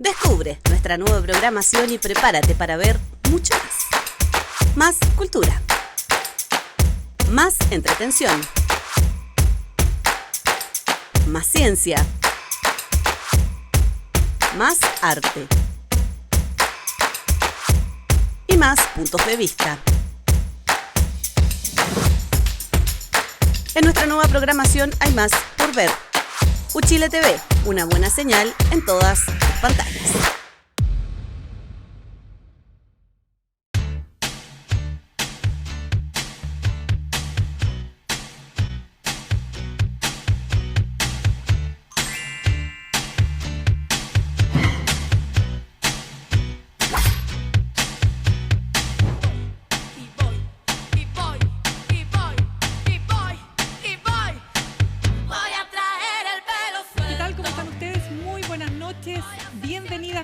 Descubre nuestra nueva programación y prepárate para ver mucho más. Más cultura. Más entretención. Más ciencia. Más arte. Y más puntos de vista. En nuestra nueva programación hay más por ver. Uchile TV, una buena señal en todas tus pantallas.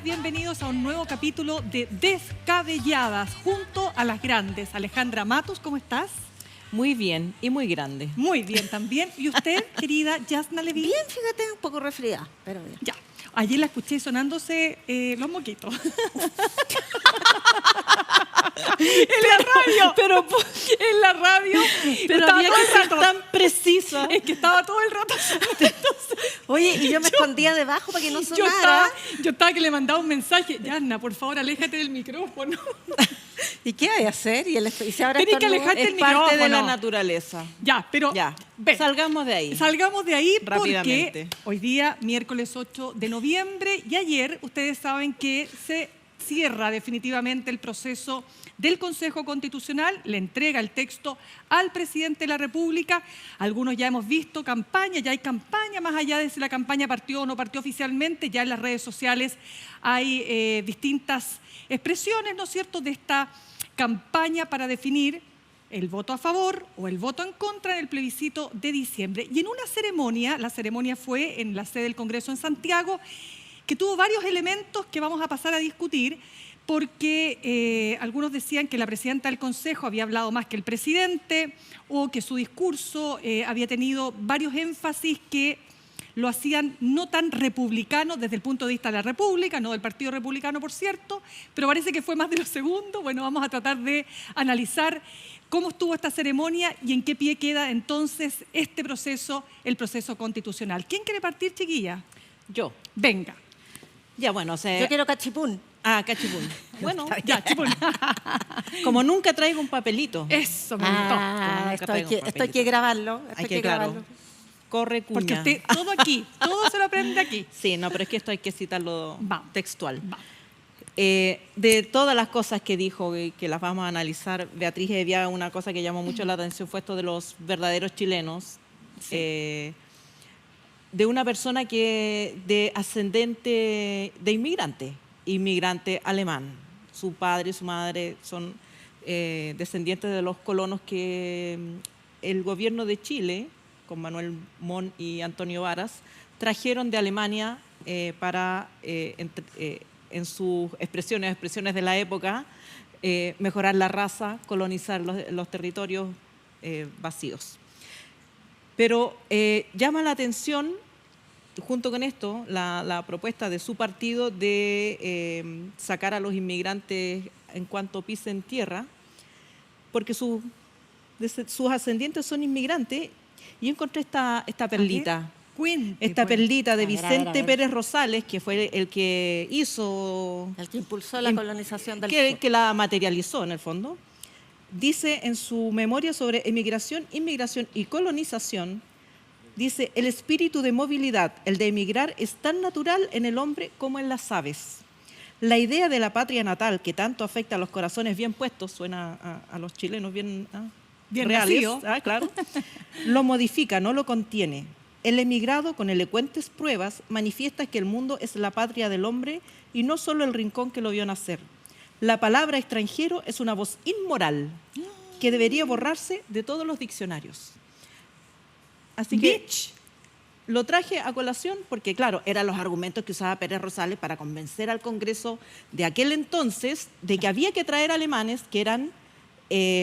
Bienvenidos a un nuevo capítulo de Descabelladas junto a las grandes. Alejandra Matos, ¿cómo estás? Muy bien y muy grande. Muy bien también. ¿Y usted, querida Yasna Levy? Bien, fíjate, un poco resfriada, pero bien. Ya. Ayer la escuché sonándose los moquitos. En la radio. Pero en la radio. Pero había que ser tan precisa. Es que estaba todo el rato. Oye, y yo me escondía debajo para que no sonara. Yo estaba que le mandaba un mensaje. Yasna, por favor, aléjate del micrófono. ¿Y qué hay a hacer? ¿Y si ahora Tenés que alejarte del Es parte micrófono. de la naturaleza. Ya, pero Ya, ven. salgamos de ahí. Salgamos de ahí Rápidamente. porque hoy día, miércoles 8 de noviembre, y ayer ustedes saben que se cierra definitivamente el proceso del Consejo Constitucional, le entrega el texto al presidente de la República. Algunos ya hemos visto campaña, ya hay campaña, más allá de si la campaña partió o no partió oficialmente, ya en las redes sociales hay distintas expresiones, ¿no es cierto?, de esta campaña para definir el voto a favor o el voto en contra en el plebiscito de diciembre. Y en una ceremonia, la ceremonia fue en la sede del Congreso en Santiago, que tuvo varios elementos que vamos a pasar a discutir, porque algunos decían que la presidenta del Consejo había hablado más que el presidente o que su discurso había tenido varios énfasis que lo hacían no tan republicano desde el punto de vista de la República, no del Partido Republicano, por cierto, pero parece que fue más de lo segundo. Bueno, vamos a tratar de analizar cómo estuvo esta ceremonia y en qué pie queda entonces este proceso, el proceso constitucional. ¿Quién quiere partir, chiquilla? Yo. Venga. Ya, bueno, Yo quiero cachipún. Ah, cachipún. Bueno, Ya, chipón. como nunca traigo un papelito. Eso me gustó. Esto hay que grabarlo. Hay que, claro, corre cuña. Porque usted, todo aquí, todo se lo aprende aquí. Sí, no, pero es que esto hay que citarlo Vamos. textual. Va. De todas las cosas que dijo, que las vamos a analizar, Beatriz Evia, una cosa que llamó mucho la atención fue esto de los verdaderos chilenos. Sí. De una persona que de ascendente de inmigrante alemán. Su padre y su madre son descendientes de los colonos que el gobierno de Chile, con Manuel Montt y Antonio Varas, trajeron de Alemania para, en sus expresiones de la época, mejorar la raza, colonizar los territorios vacíos. Pero llama la atención, junto con esto, la propuesta de su partido de sacar a los inmigrantes en cuanto pisen tierra, porque sus ascendientes son inmigrantes, y encontré esta perlita. Cuente, Esta pues. perlita de A ver, Vicente a ver. Pérez Rosales, que fue el que hizo... El que impulsó la colonización del sur. que la materializó, en el fondo. Dice en su memoria sobre inmigración y colonización, dice: el espíritu de movilidad, el de emigrar, es tan natural en el hombre como en las aves. La idea de la patria natal, que tanto afecta a los corazones bien puestos, suena a los chilenos bien reales, nacido. claro, lo modifica, no lo contiene. El emigrado, con elocuentes pruebas, manifiesta que el mundo es la patria del hombre y no solo el rincón que lo vio nacer. La palabra extranjero es una voz inmoral que debería borrarse de todos los diccionarios. Así que lo traje a colación porque, claro, eran los argumentos que usaba Pérez Rosales para convencer al Congreso de aquel entonces de que había que traer alemanes que eran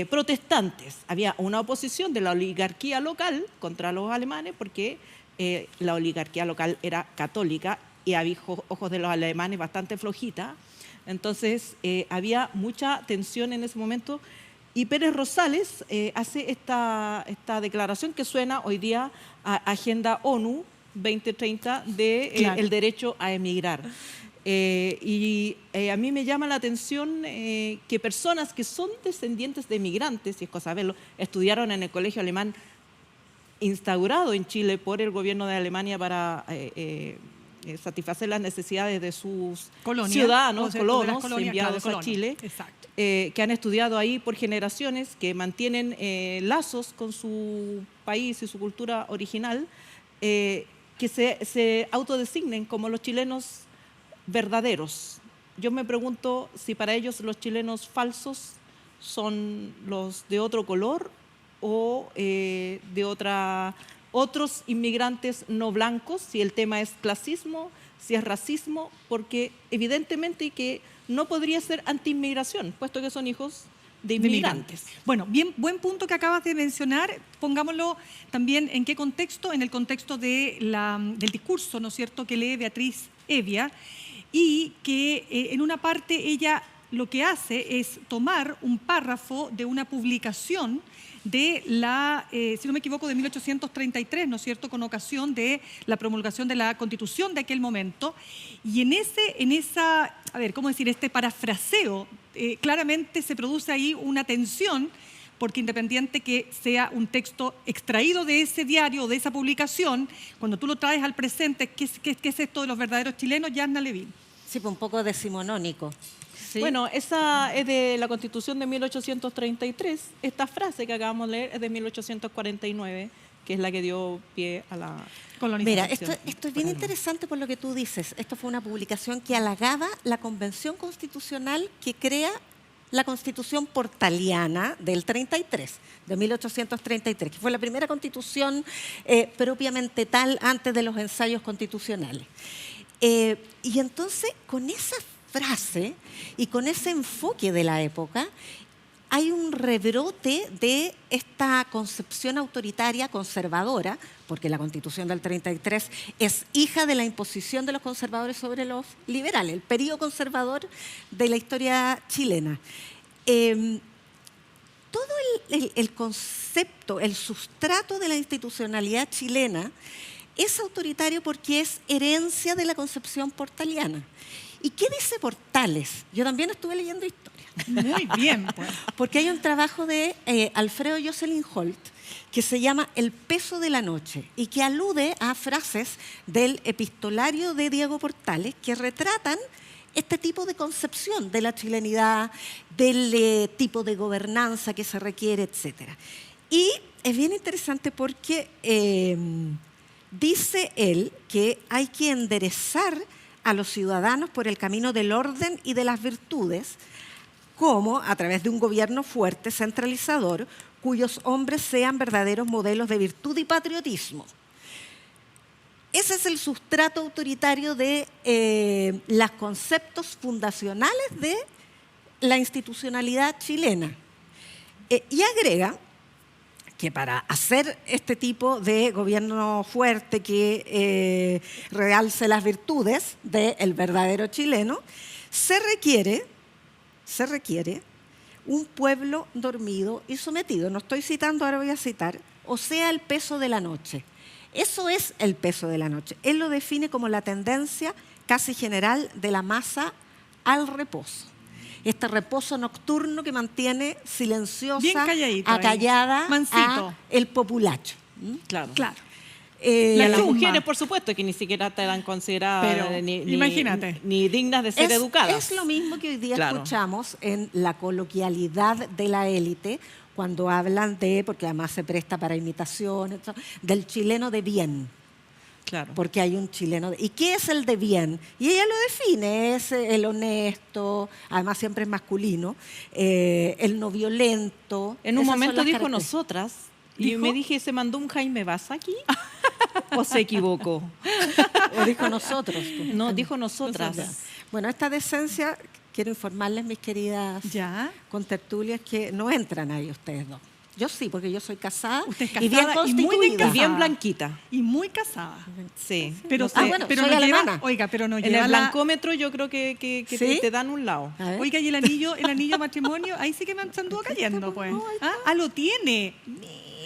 protestantes. Había una oposición de la oligarquía local contra los alemanes porque la oligarquía local era católica y había ojos de los alemanes bastante flojita. Entonces había mucha tensión en ese momento y Pérez Rosales hace esta declaración que suena hoy día a Agenda ONU 2030 de Claro. el derecho a emigrar. A mí me llama la atención que personas que son descendientes de emigrantes, y es cosa verlo, estudiaron en el colegio alemán instaurado en Chile por el gobierno de Alemania para satisfacer las necesidades de sus Colonia, ciudadanos, o sea, de las colonos colonias, enviados claro, a colonos. Chile, Exacto. que han estudiado ahí por generaciones, que mantienen lazos con su país y su cultura original, que se autodesignen como los chilenos verdaderos. Yo me pregunto si para ellos los chilenos falsos son los de otro color o otros inmigrantes no blancos, si el tema es clasismo, si es racismo, porque evidentemente que no podría ser anti-inmigración, puesto que son hijos de inmigrantes. Bueno, bien, buen punto que acabas de mencionar. Pongámoslo también en qué contexto, en el contexto del discurso, ¿no es cierto?, que lee Beatriz Hevia, y que en una parte ella lo que hace es tomar un párrafo de una publicación de si no me equivoco, de 1833, ¿no es cierto?, con ocasión de la promulgación de la Constitución de aquel momento. Y en esa, a ver, ¿cómo decir?, este parafraseo, claramente se produce ahí una tensión, porque independiente que sea un texto extraído de ese diario o de esa publicación, cuando tú lo traes al presente, ¿qué es esto de los verdaderos chilenos? Yasna Levin. Sí, pues un poco decimonónico. ¿Sí? Bueno, esa es de la Constitución de 1833. Esta frase que acabamos de leer es de 1849, que es la que dio pie a la Mira, colonización. esto es bien interesante por lo que tú dices. Esto fue una publicación que halagaba la Convención Constitucional que crea la Constitución portaliana del 33, de 1833, que fue la primera constitución propiamente tal antes de los ensayos constitucionales. Y entonces, con esa frase y con ese enfoque de la época, hay un rebrote de esta concepción autoritaria conservadora, porque la Constitución del 33 es hija de la imposición de los conservadores sobre los liberales, el periodo conservador de la historia chilena. Todo el concepto, el sustrato de la institucionalidad chilena es autoritario porque es herencia de la concepción portaliana. ¿Y qué dice Portales? Yo también estuve leyendo historia. Muy bien, pues. Porque hay un trabajo de Alfredo Jocelyn Holt que se llama El peso de la noche y que alude a frases del epistolario de Diego Portales que retratan este tipo de concepción de la chilenidad, del tipo de gobernanza que se requiere, etc. Y es bien interesante porque dice él que hay que enderezar a los ciudadanos por el camino del orden y de las virtudes, como a través de un gobierno fuerte, centralizador, cuyos hombres sean verdaderos modelos de virtud y patriotismo. Ese es el sustrato autoritario de los conceptos fundacionales de la institucionalidad chilena. Y agrega que para hacer este tipo de gobierno fuerte que realce las virtudes del verdadero chileno, se requiere un pueblo dormido y sometido. No estoy citando, ahora voy a citar, o sea, el peso de la noche. Eso es el peso de la noche. Él lo define como la tendencia casi general de la masa al reposo. Este reposo nocturno que mantiene silenciosa, Bien calladito acallada mansito, a el populacho. Claro. Claro. Y a las chusma. mujeres, por supuesto, que ni siquiera te dan consideradas Pero, imagínate. ni dignas de ser educadas. Es lo mismo que hoy día Claro. escuchamos en la coloquialidad de la élite, cuando hablan porque además se presta para imitaciones, del chileno de bien. Claro. Porque hay un chileno. ¿Y qué es el de bien? Y ella lo define, es el honesto, además siempre es masculino, el no violento. En un Esas son momento las dijo características. nosotras, y ¿Dijo? me dije, ¿se mandó un Jaime Baza aquí? ¿O se equivocó? O dijo nosotros. No, dijo nosotras. Bueno, esta decencia, quiero informarles, mis queridas Ya. contertulias, que no entran ahí ustedes dos. Yo sí, porque yo soy casada, Usted es y bien casada y muy bien constituida. casada. Bien blanquita. Y muy casada. Sí. Pero, No sé. bueno, pero soy no lleva, alemana. oiga, pero no En lleva el la... blancómetro yo creo que ¿Sí? te dan un lado. A ver. Oiga, y el anillo de matrimonio, ahí sí que me anduvo cayendo, pues. Lo tiene.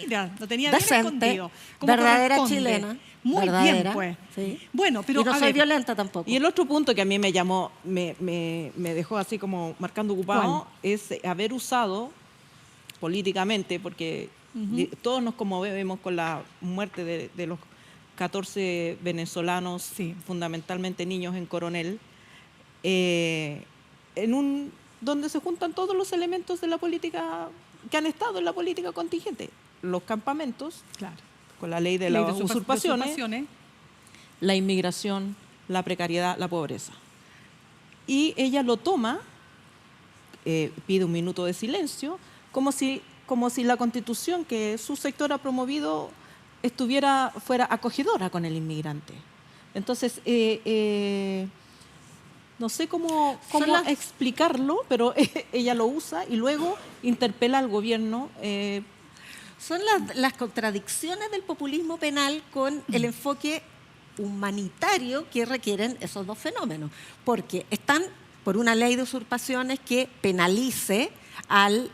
Mira, lo tenía bien Decente, escondido. Como verdadera corresponde. chilena. Muy verdadera, bien, pues. sí. Bueno, pero Y no a soy ver, violenta tampoco. Y el otro punto que a mí me llamó, me dejó así como marcando ocupado, es haber usado políticamente, porque todos nos conmovemos con la muerte de los 14 venezolanos, Sí. fundamentalmente niños en Coronel, donde se juntan todos los elementos de la política que han estado en la política contingente. Los campamentos, claro. con la ley de Ley las de usurpaciones, la inmigración, la precariedad, la pobreza. Y ella lo toma, pide un minuto de silencio, como si la Constitución que su sector ha promovido fuera acogedora con el inmigrante. Entonces, no sé cómo explicarlo, pero ella lo usa y luego interpela al gobierno. Son las contradicciones del populismo penal con el enfoque humanitario que requieren esos dos fenómenos, porque están por una ley de usurpaciones que penalice al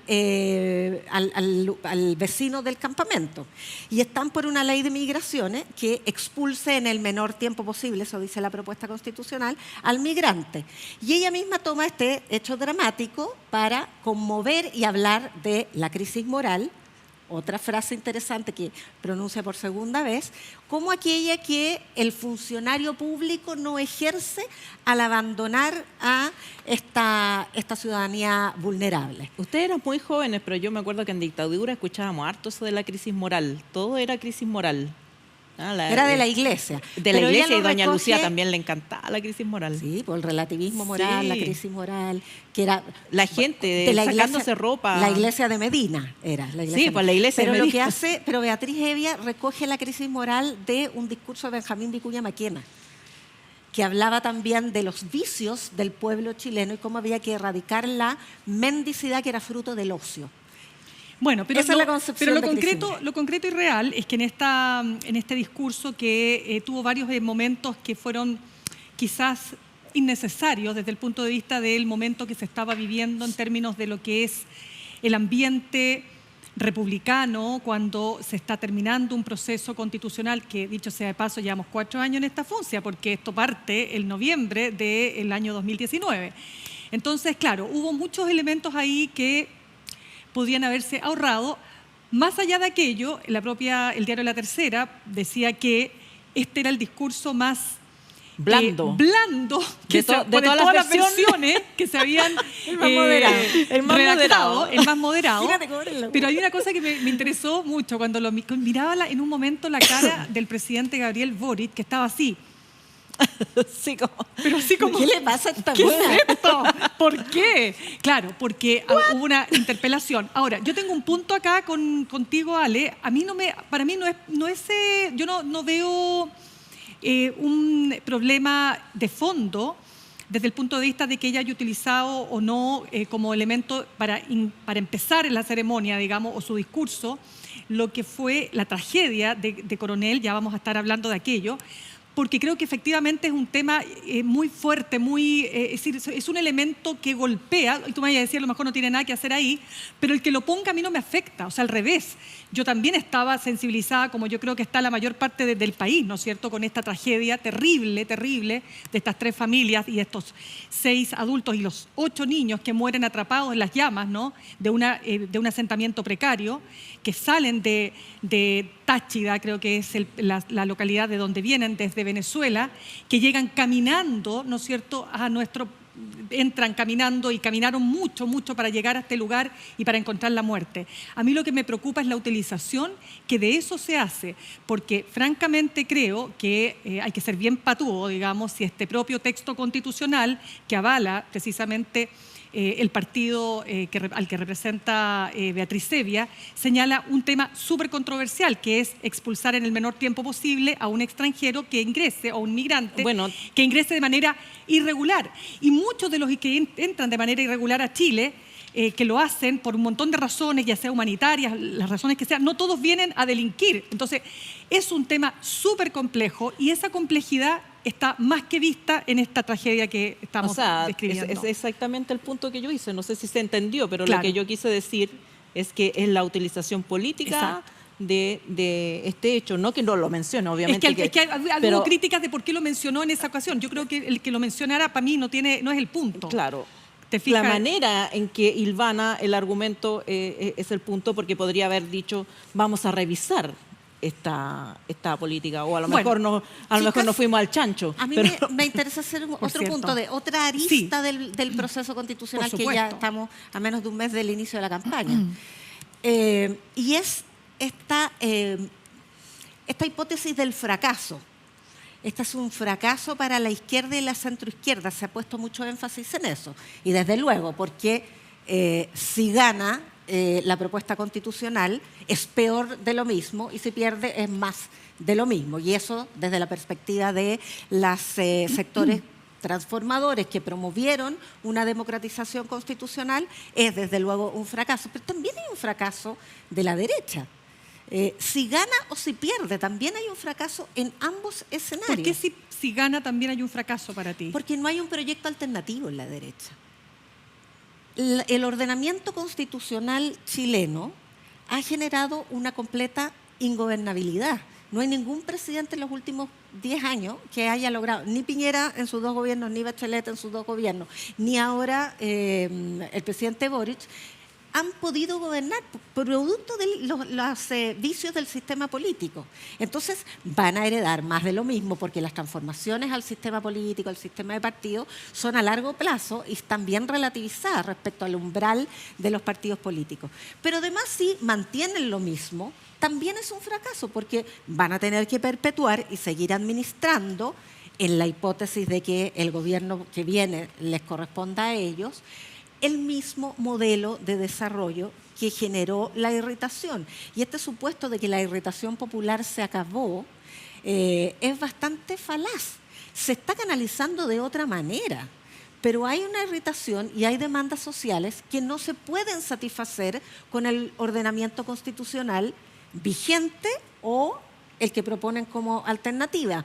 vecino del campamento, y están por una ley de migraciones que expulse en el menor tiempo posible, eso dice la propuesta constitucional, al migrante. Y ella misma toma este hecho dramático para conmover y hablar de la crisis moral. Otra frase interesante que pronuncia por segunda vez, como aquella que el funcionario público no ejerce al abandonar a esta ciudadanía vulnerable. Ustedes eran muy jóvenes, pero yo me acuerdo que en dictadura escuchábamos harto eso de la crisis moral. Todo era crisis moral. Era de la Iglesia. De la Pero ella Iglesia, y lo doña Lucía recoge- también le encantaba la crisis moral. Sí, por el relativismo moral, Sí. la crisis moral, que era... La gente de la sacándose ropa. La iglesia de Medina era. La iglesia Sí, pues la iglesia de Pero lo Medina. que hace, pero Beatriz Hevia recoge la crisis moral de un discurso de Benjamín Vicuña Maquena, que hablaba también de los vicios del pueblo chileno y cómo había que erradicar la mendicidad que era fruto del ocio. Bueno, pero, Esa es la concepción pero de lo concreto y real es que en este discurso que tuvo varios momentos que fueron quizás innecesarios desde el punto de vista del momento que se estaba viviendo en términos de lo que es el ambiente republicano, cuando se está terminando un proceso constitucional que, dicho sea de paso, llevamos 4 años en esta funcia, porque esto parte el noviembre del año 2019. Entonces, claro, hubo muchos elementos ahí que podían haberse ahorrado. Más allá de aquello, el diario La Tercera decía que este era el discurso más Blando. que De todas las todas las versiones. versiones que se habían El más moderado. El más redactado, moderado. el más moderado. Fíjate cómo eres la Pero hay una cosa que me interesó mucho cuando miraba en un momento la cara del presidente Gabriel Boric, que estaba así. Sí, como... Pero así como... ¿Qué le pasa a esta ¿Qué buena? es esto? ¿Por qué? Claro, porque hubo una interpelación. Ahora, yo tengo un punto acá contigo, Ale. Para mí no es yo no veo un problema de fondo desde el punto de vista de que ella haya utilizado o no como elemento para empezar en la ceremonia, digamos, o su discurso, lo que fue la tragedia de Coronel. Ya vamos a estar hablando de aquello, porque creo que efectivamente es un tema muy fuerte, es decir, es un elemento que golpea, y tú me vas a decir, a lo mejor no tiene nada que hacer ahí, pero el que lo ponga a mí no me afecta, o sea, al revés. Yo también estaba sensibilizada, como yo creo que está la mayor parte del país, ¿no es cierto?, con esta tragedia terrible, terrible, de estas 3 familias y estos 6 adultos y los 8 niños que mueren atrapados en las llamas, ¿no?, de un asentamiento precario, que salen de Táchira, creo que es la localidad de donde vienen, desde Venezuela, que llegan caminando, ¿no es cierto?, entran caminando y caminaron mucho, mucho para llegar a este lugar y para encontrar la muerte. A mí lo que me preocupa es la utilización que de eso se hace, porque francamente creo que hay que ser bien patudo, digamos, si este propio texto constitucional que avala precisamente el partido al que representa Beatriz Hevia, señala un tema súper controversial, que es expulsar en el menor tiempo posible a un extranjero que ingrese, o un migrante que ingrese de manera irregular. Y muchos de los que entran de manera irregular a Chile que lo hacen por un montón de razones, ya sea humanitarias, las razones que sean, no todos vienen a delinquir. Entonces, es un tema súper complejo y esa complejidad está más que vista en esta tragedia que estamos describiendo. Es exactamente el punto que yo hice. No sé si se entendió, pero Claro. lo que yo quise decir es que es la utilización política Exacto. de este hecho. No que no lo mencione, obviamente. Es que pero- hubo críticas de por qué lo mencionó en esa ocasión. Yo creo que el que lo mencionara para mí no es el punto. Claro. ¿Te fijas? La manera en que hilvana el argumento es el punto, porque podría haber dicho, vamos a revisar esta política, o a lo Bueno, mejor no, chicas, nos fuimos al chancho. A mí pero- me interesa hacer otro cierto. punto de otra arista del proceso constitucional, Por que ya supuesto. estamos a menos de un mes del inicio de la campaña. Y es esta hipótesis del fracaso. Este es un fracaso para la izquierda y la centroizquierda. Se ha puesto mucho énfasis en eso. Y desde luego, porque si gana la propuesta constitucional es peor de lo mismo, y si pierde es más de lo mismo. Y eso desde la perspectiva de los sectores transformadores que promovieron una democratización constitucional es desde luego un fracaso. Pero también hay un fracaso de la derecha. Si gana o si pierde, también hay un fracaso en ambos escenarios. ¿Por qué si gana también hay un fracaso para ti? Porque no hay un proyecto alternativo en la derecha. El ordenamiento constitucional chileno ha generado una completa ingobernabilidad. No hay ningún presidente en los últimos 10 años que haya logrado, ni Piñera en sus 2 gobiernos, ni Bachelet en sus 2 gobiernos, ni ahora el presidente Boric, han podido gobernar producto de los vicios del sistema político. Entonces van a heredar más de lo mismo, porque las transformaciones al sistema político, al sistema de partidos, son a largo plazo y están bien relativizadas respecto al umbral de los partidos políticos. Pero además, si mantienen lo mismo, también es un fracaso, porque van a tener que perpetuar y seguir administrando, en la hipótesis de que el gobierno que viene les corresponda a ellos, el mismo modelo de desarrollo que generó la irritación. Y este supuesto de que la irritación popular se acabó es bastante falaz. Se está canalizando de otra manera, pero hay una irritación y hay demandas sociales que no se pueden satisfacer con el ordenamiento constitucional vigente o el que proponen como alternativa,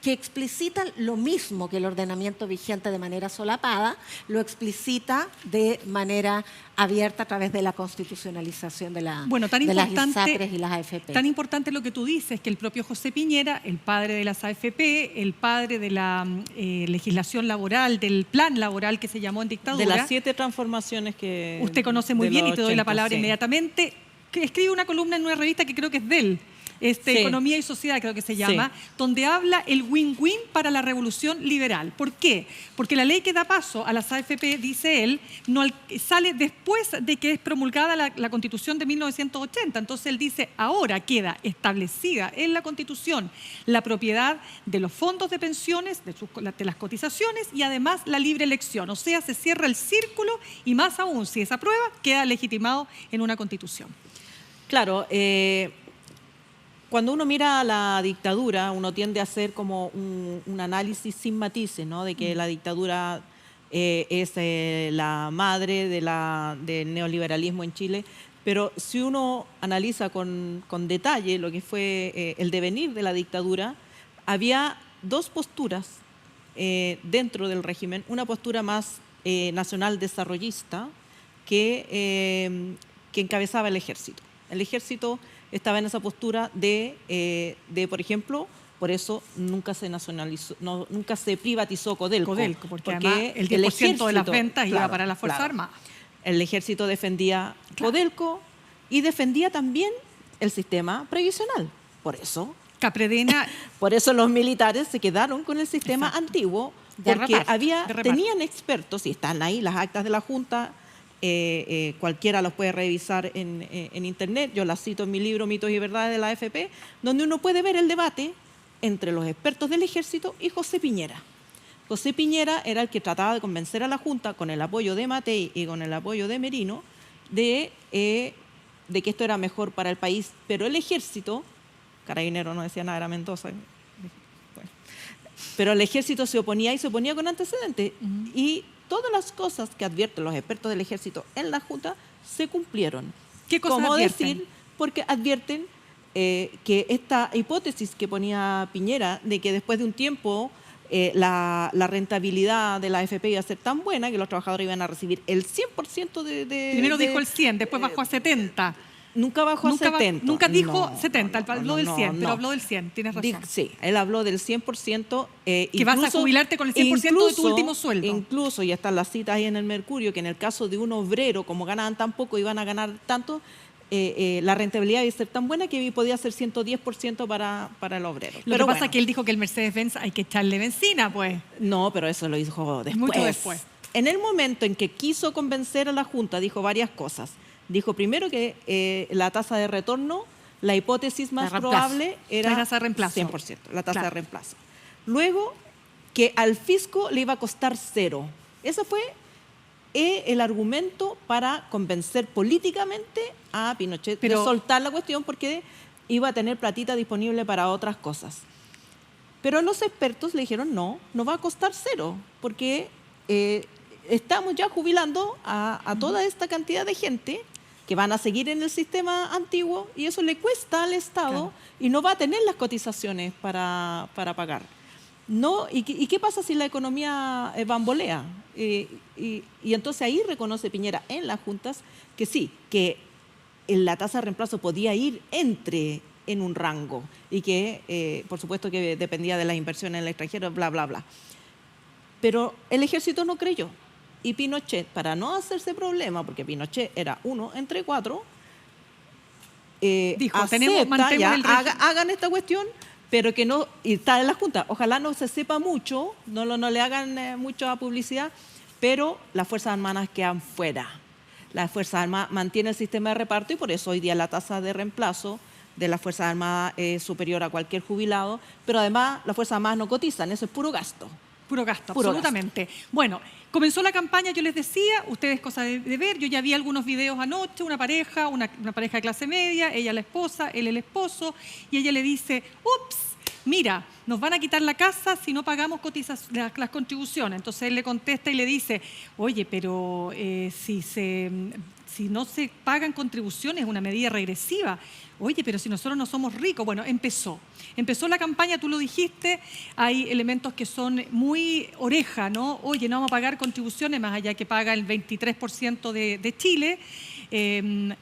que explicita lo mismo que el ordenamiento vigente de manera solapada, lo explicita de manera abierta a través de la constitucionalización de las ISAPRES y las AFP. Tan importante lo que tú dices, que el propio José Piñera, el padre de las AFP, el padre de la legislación laboral, del plan laboral que se llamó en dictadura. De las 7 transformaciones que... Usted conoce muy de bien y los te doy la 80, palabra sí. inmediatamente, que escribe una columna en una revista que creo que es de él, Sí. Economía y Sociedad creo que se llama, donde habla el win-win para la revolución liberal. ¿Por qué? Porque la ley que da paso a las AFP, dice él, sale después de que es promulgada la Constitución de 1980. Entonces él dice, ahora queda establecida en la Constitución la propiedad de los fondos de pensiones, de las cotizaciones, y además la libre elección. O sea, se cierra el círculo, y más aún, si es aprueba, queda legitimado en una Constitución. Claro, cuando uno mira a la dictadura, uno tiende a hacer como un análisis sin matices, ¿no? De que la dictadura es la madre del neoliberalismo en Chile, pero si uno analiza con detalle lo que fue el devenir de la dictadura, había 2 posturas dentro del régimen, una postura más nacional desarrollista que encabezaba el ejército. El ejército estaba en esa postura de, por ejemplo, por eso nunca se nacionalizó, nunca se privatizó Codelco. Porque además el 10% de las ventas iba para la Fuerza Armada. El ejército defendía Codelco y defendía también el sistema previsional. Por eso Capredena. Por eso los militares se quedaron con el sistema antiguo, porque tenían expertos, y están ahí las actas de la Junta, cualquiera los puede revisar en internet, yo las cito en mi libro Mitos y Verdades de la AFP, donde uno puede ver el debate entre los expertos del ejército y José Piñera. José Piñera era el que trataba de convencer a la Junta, con el apoyo de Matei y con el apoyo de Merino, de que esto era mejor para el país, pero el ejército, Carabinero no decía nada, era Mendoza, bueno, pero el ejército se oponía, y se oponía con antecedentes. Y todas las cosas que advierten los expertos del ejército en la Junta se cumplieron. ¿Qué cosas ¿Cómo advierten? decir? Porque advierten que esta hipótesis que ponía Piñera de que después de un tiempo la rentabilidad de la AFP iba a ser tan buena que los trabajadores iban a recibir el 100% de... Primero dijo el 100, después bajó a 70. Nunca bajó a 70. Nunca dijo No, 70, habló del 100, no. pero habló del 100, tienes razón. Sí, él habló del 100%. Que vas a jubilarte con el 100% de tu último sueldo. Incluso, y están las citas ahí en el Mercurio, que en el caso de un obrero, como ganaban tan poco, iban a ganar tanto, la rentabilidad iba a ser tan buena que podía ser 110% para el obrero. Lo que pasa es que él dijo que el Mercedes-Benz hay que echarle benzina, pues. No, pero eso lo dijo después. Mucho después. En el momento en que quiso convencer a la Junta, dijo varias cosas. Dijo primero que la tasa de retorno, la hipótesis más probable era la tasa de reemplazo. 100%, la tasa de reemplazo. Luego, que al fisco le iba a costar 0. Ese fue el argumento para convencer políticamente a Pinochet de soltar la cuestión porque iba a tener platita disponible para otras cosas. Pero los expertos le dijeron no va a costar 0 porque estamos ya jubilando a toda esta cantidad de gente que van a seguir en el sistema antiguo y eso le cuesta al Estado y no va a tener las cotizaciones para pagar. No, ¿y qué pasa si la economía bambolea? Y entonces ahí reconoce Piñera en las juntas que sí, que la tasa de reemplazo podía ir en un rango y que, por supuesto, que dependía de las inversiones en el extranjero, bla, bla, bla. Pero el ejército no creyó. Y Pinochet, para no hacerse problema, porque Pinochet era 1 entre 4, dijo, hagan esta cuestión, pero que no, y está en la Junta, ojalá no se sepa mucho, no le hagan mucha publicidad, pero las Fuerzas Armadas quedan fuera. Las Fuerzas Armadas mantienen el sistema de reparto y por eso hoy día la tasa de reemplazo de las Fuerzas Armadas es superior a cualquier jubilado, pero además las Fuerzas Armadas no cotizan, eso es puro gasto. Puro gasto, absolutamente. Gasto. Bueno, comenzó la campaña, yo les decía, ustedes cosa de ver, yo ya vi algunos videos anoche, una pareja de clase media, ella la esposa, él el esposo, y ella le dice, ups, mira, nos van a quitar la casa si no pagamos las contribuciones. Entonces él le contesta y le dice, oye, pero si no se pagan contribuciones es una medida regresiva. Oye, pero si nosotros no somos ricos. Bueno, empezó la campaña, tú lo dijiste, hay elementos que son muy oreja, ¿no? Oye, no vamos a pagar contribuciones más allá que paga el 23% de Chile,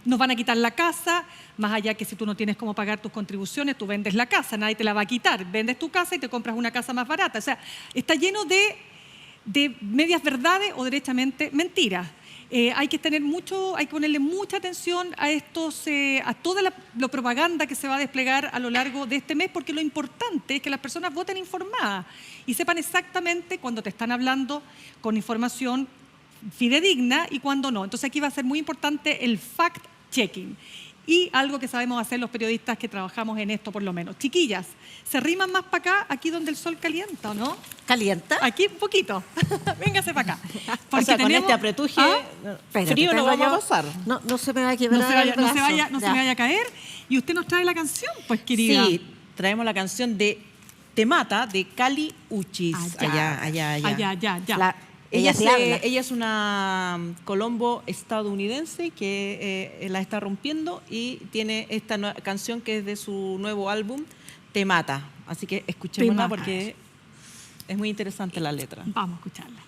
nos van a quitar la casa, más allá que si tú no tienes cómo pagar tus contribuciones, tú vendes la casa, nadie te la va a quitar, vendes tu casa y te compras una casa más barata. O sea, está lleno de medias verdades o derechamente mentiras. Hay que ponerle mucha atención a toda la propaganda que se va a desplegar a lo largo de este mes, porque lo importante es que las personas voten informadas y sepan exactamente cuando te están hablando con información fidedigna y cuando no. Entonces aquí va a ser muy importante el fact-checking. Y algo que sabemos hacer los periodistas que trabajamos en esto, por lo menos. Chiquillas, ¿se riman más para acá, aquí donde el sol calienta o no? ¿Calienta? Aquí un poquito. Véngase para acá. Porque o sea, con este apretuje, frío no vamos a pasar. No se me va a quebrar no se me vaya a caer. Y usted nos trae la canción, pues, querida. Sí, traemos la canción de Te Mata, de Kali Uchis. Allá. Ella es una colombo estadounidense que la está rompiendo y tiene esta canción que es de su nuevo álbum, Te Mata. Así que escuchémosla porque es muy interesante la letra. Vamos a escucharla.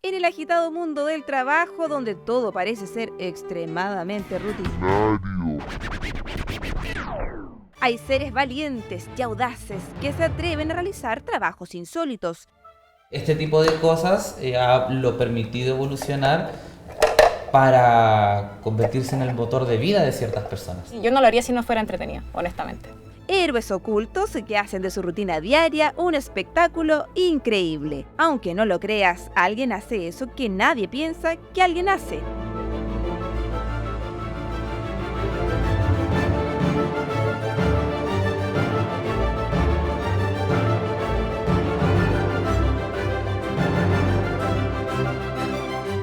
En el agitado mundo del trabajo, donde todo parece ser extremadamente rutinario, hay seres valientes y audaces que se atreven a realizar trabajos insólitos. Este tipo de cosas lo permitido evolucionar para convertirse en el motor de vida de ciertas personas. Yo no lo haría si no fuera entretenida, honestamente. héroes ocultos que hacen de su rutina diaria un espectáculo increíble. Aunque no lo creas, alguien hace eso que nadie piensa que alguien hace.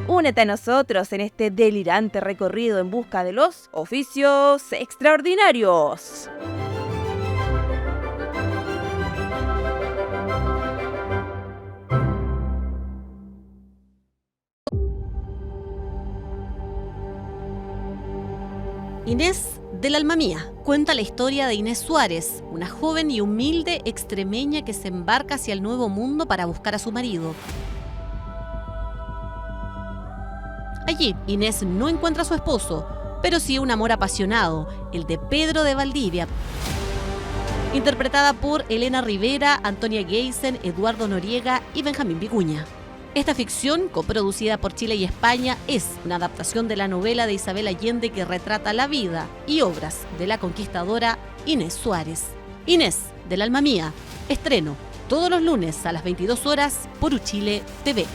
Únete a nosotros en este delirante recorrido en busca de los oficios extraordinarios. Inés del Alma Mía cuenta la historia de Inés Suárez, una joven y humilde extremeña que se embarca hacia el nuevo mundo para buscar a su marido. Allí, Inés no encuentra a su esposo, pero sí un amor apasionado, el de Pedro de Valdivia, interpretada por Elena Rivera, Antonia Geisen, Eduardo Noriega y Benjamín Vicuña. Esta ficción, coproducida por Chile y España, es una adaptación de la novela de Isabel Allende que retrata la vida y obras de la conquistadora Inés Suárez. Inés del Alma Mía, estreno todos los lunes a las 22 horas por Uchile TV.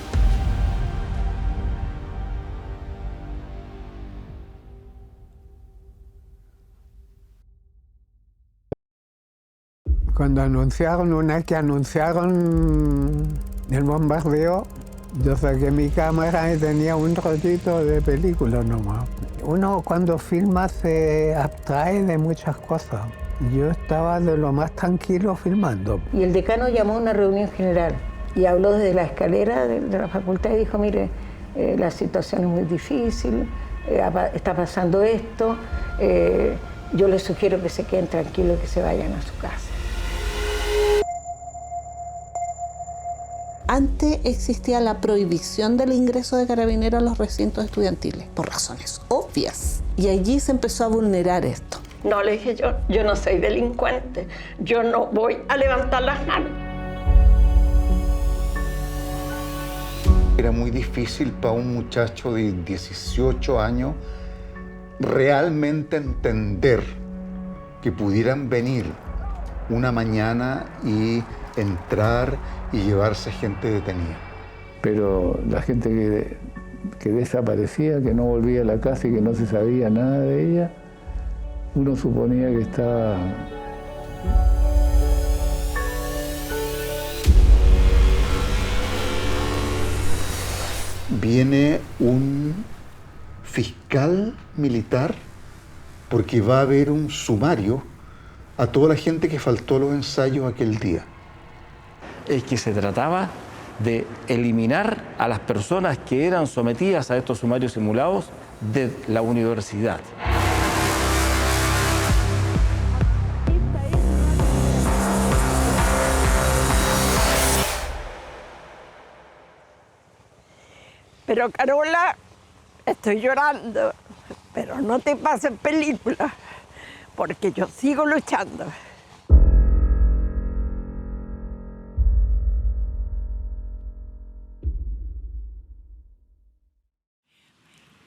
Cuando anunciaron el bombardeo, yo saqué mi cámara y tenía un rollito de película nomás. Uno cuando filma se abstrae de muchas cosas. Yo estaba de lo más tranquilo filmando. Y el decano llamó a una reunión general y habló desde la escalera de la facultad y dijo, mire, la situación es muy difícil, está pasando esto, yo les sugiero que se queden tranquilos y que se vayan a su casa. Antes existía la prohibición del ingreso de carabineros a los recintos estudiantiles, por razones obvias. Y allí se empezó a vulnerar esto. No, le dije yo no soy delincuente, yo no voy a levantar las manos. Era muy difícil para un muchacho de 18 años realmente entender que pudieran venir una mañana y entrar y llevarse gente detenida. Pero la gente que desaparecía, que no volvía a la casa y que no se sabía nada de ella, uno suponía que estaba... Viene un fiscal militar porque va a haber un sumario a toda la gente que faltó a los ensayos aquel día. Es que se trataba de eliminar a las personas que eran sometidas a estos sumarios simulados de la universidad. Pero Carola, estoy llorando, pero no te pases película, porque yo sigo luchando.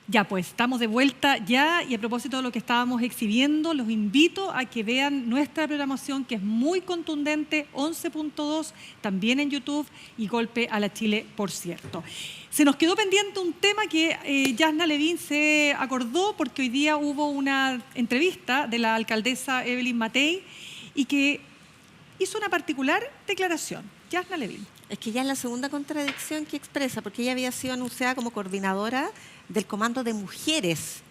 Ya, pues estamos de vuelta ya y a propósito de lo que estábamos exhibiendo, los invito a que vean nuestra programación que es muy contundente, 11.2, también en YouTube y Golpe a la Chile, por cierto. Se nos quedó pendiente un tema que Yasna Levin se acordó porque hoy día hubo una entrevista de la alcaldesa Evelyn Matei y que hizo una particular declaración. Yasna Levin. Es que ya es la segunda contradicción que expresa, porque ella había sido anunciada como coordinadora del Comando de Mujeres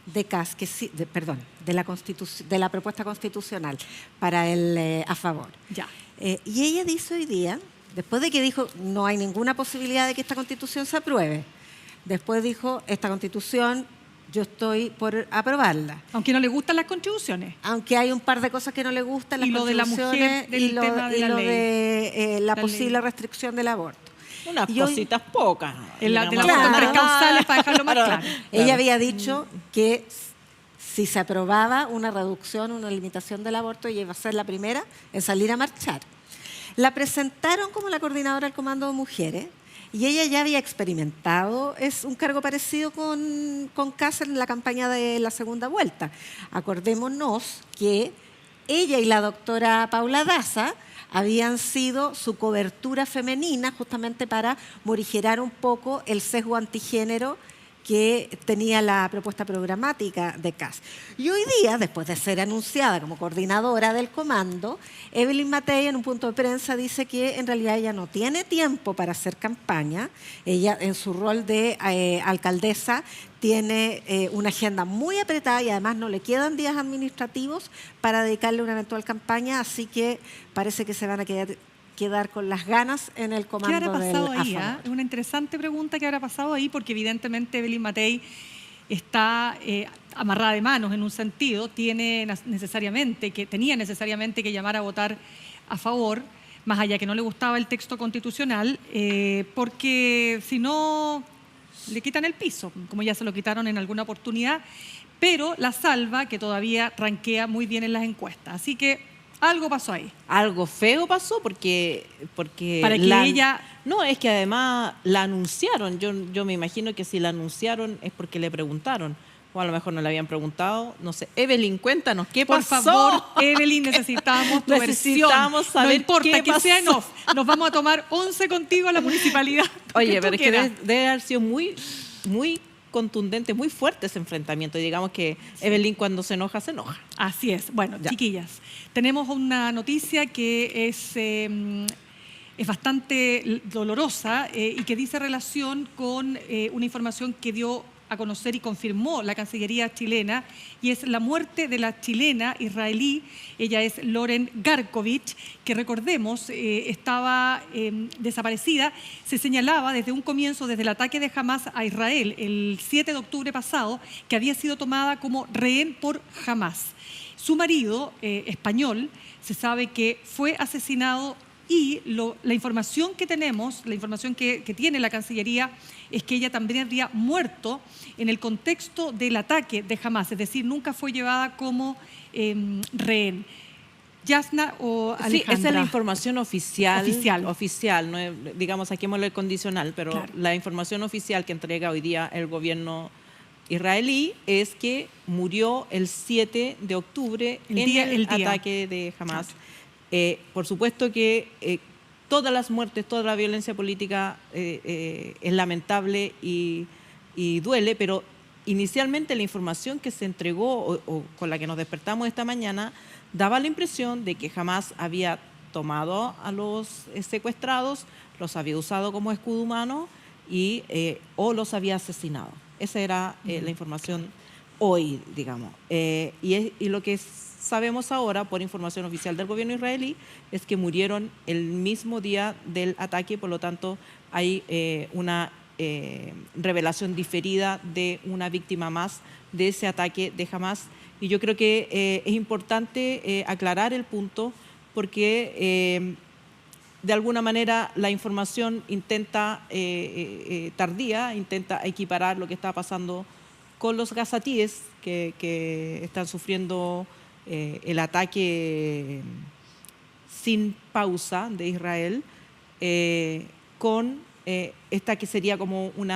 de CAS, de la propuesta constitucional para el a favor. Ya. Y ella dice hoy día, después de que dijo no hay ninguna posibilidad de que esta constitución se apruebe, después dijo esta constitución yo estoy por aprobarla. Aunque no le gustan las contribuciones. Aunque hay un par de cosas que no le gustan, las Y lo de la mujer, contribuciones del tema de la ley. De la posible restricción del aborto. Unas cositas pocas. De las tres causales, para dejarlo más claro. Ella había dicho que si se aprobaba una reducción, una limitación del aborto, ella iba a ser la primera en salir a marchar. La presentaron como la coordinadora del Comando de Mujeres y ella ya había experimentado, es un cargo parecido con Cáceres en la campaña de la segunda vuelta. Acordémonos que ella y la doctora Paula Daza habían sido su cobertura femenina justamente para morigerar un poco el sesgo antigénero que tenía la propuesta programática de CAS. Y hoy día, después de ser anunciada como coordinadora del comando, Evelyn Matei en un punto de prensa dice que en realidad ella no tiene tiempo para hacer campaña. Ella en su rol de alcaldesa tiene una agenda muy apretada y además no le quedan días administrativos para dedicarle una eventual campaña, así que parece que se van a quedar con las ganas en el comando del ¿Qué habrá pasado ahí? AFAMOR. Es una interesante pregunta. ¿Qué habrá pasado ahí? Porque evidentemente Evelyn Matei está amarrada de manos en un sentido, tenía necesariamente que llamar a votar a favor, más allá que no le gustaba el texto constitucional, porque si no le quitan el piso, como ya se lo quitaron en alguna oportunidad, pero la salva que todavía ranquea muy bien en las encuestas. Así que algo pasó ahí. Algo feo pasó porque para que ella... No, es que además la anunciaron. Yo me imagino que si la anunciaron es porque le preguntaron. O a lo mejor no le habían preguntado. No sé. Evelyn, cuéntanos, ¿qué pasó? Por favor, Evelyn, necesitamos tu versión. Saber no importa qué que pasó. sea en off. Nos vamos a tomar 11 contigo a la municipalidad. Oye, pero es que debe haber sido muy, muy contundente, muy fuerte ese enfrentamiento. Y digamos que Evelyn cuando se enoja, se enoja. Así es. Bueno, ya. Chiquillas, tenemos una noticia que es bastante dolorosa y que dice relación con una información que dio a conocer y confirmó la Cancillería chilena, y es la muerte de la chilena israelí. Ella es Lauren Garkovich, que recordemos estaba desaparecida. Se señalaba desde un comienzo, desde el ataque de Hamás a Israel el 7 de octubre pasado, que había sido tomada como rehén por Hamás. Su marido, español, se sabe que fue asesinado, y la información que tenemos, la información que tiene la Cancillería, es que ella también habría muerto en el contexto del ataque de Hamás, es decir, nunca fue llevada como rehén. Yasna o Alejandra. Sí, esa es la información oficial, no es, digamos, saquémosle el condicional, pero claro, la información oficial que entrega hoy día el gobierno israelí es que murió el 7 de octubre en el ataque de Hamás. Claro. Por supuesto que todas las muertes, toda la violencia política es lamentable y duele, pero inicialmente la información que se entregó o con la que nos despertamos esta mañana daba la impresión de que Hamás había tomado a los secuestrados, los había usado como escudo humano o los había asesinado. Esa era la información hoy, digamos. Y lo que sabemos ahora, por información oficial del gobierno israelí, es que murieron el mismo día del ataque, por lo tanto hay una revelación diferida de una víctima más de ese ataque de Hamás. Y yo creo que es importante aclarar el punto porque de alguna manera la información tardía, intenta equiparar lo que está pasando con los gazatíes que están sufriendo el ataque sin pausa de Israel, con esta que sería como un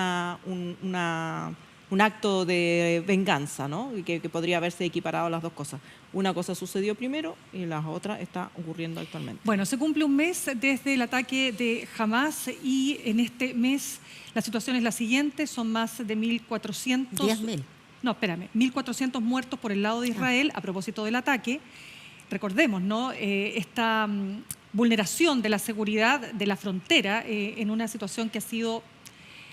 acto de venganza, ¿no? Y que podría haberse equiparado las dos cosas. Una cosa sucedió primero y la otra está ocurriendo actualmente. Bueno, se cumple un mes desde el ataque de Hamás y en este mes la situación es la siguiente, son más de 1.400... 10.000. No, espérame, 1.400 muertos por el lado de Israel a propósito del ataque. Recordemos, ¿no? Esta vulneración de la seguridad de la frontera en una situación que ha sido